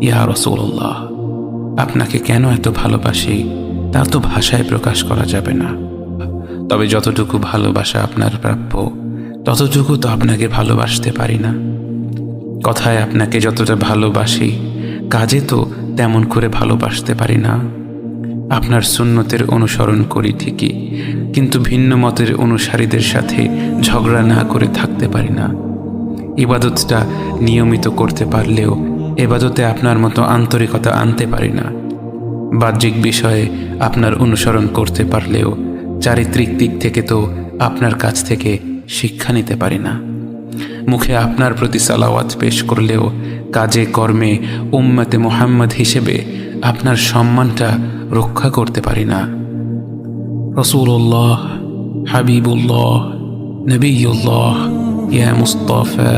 ইয়া রাসূলুল্লাহ, আপনাকে কেন এত ভালোবাসি তা তো ভাষায় প্রকাশ করা যাবে না। তবে যতটুকু ভালোবাসা আপনার প্রাপ্য ততটুকু তো আপনাকে ভালোবাসতে পারি না। কথায় আপনাকে যতটা ভালোবাসি, কাজে তো তেমন করে ভালোবাসতে পারি না। আপনার সুন্নতের অনুসরণ করি ঠিকই, কিন্তু ভিন্ন মতের অনুসারীদের সাথে ঝগড়া না করে থাকতে পারি না। ইবাদতটা নিয়মিত করতে পারলেও এবাদতে আপনার মতো আন্তরিকতা আনতে পারি না। বাহ্যিক বিষয়ে আপনার অনুসরণ করতে পারলেও চারিত্রিক দিক থেকে তো আপনার কাছ থেকে শিক্ষা নিতে পারি না। মুখে আপনার প্রতি সালাওয়াত পেশ করলেও কাজে কর্মে উম্মতে মুহাম্মদ হিসেবে আপনার সম্মানটা রক্ষা করতে পারি না। রাসূলুল্লাহ, হাবিবুল্লাহ, নবিয়ুল্লাহ, ইয়া মুস্তাফা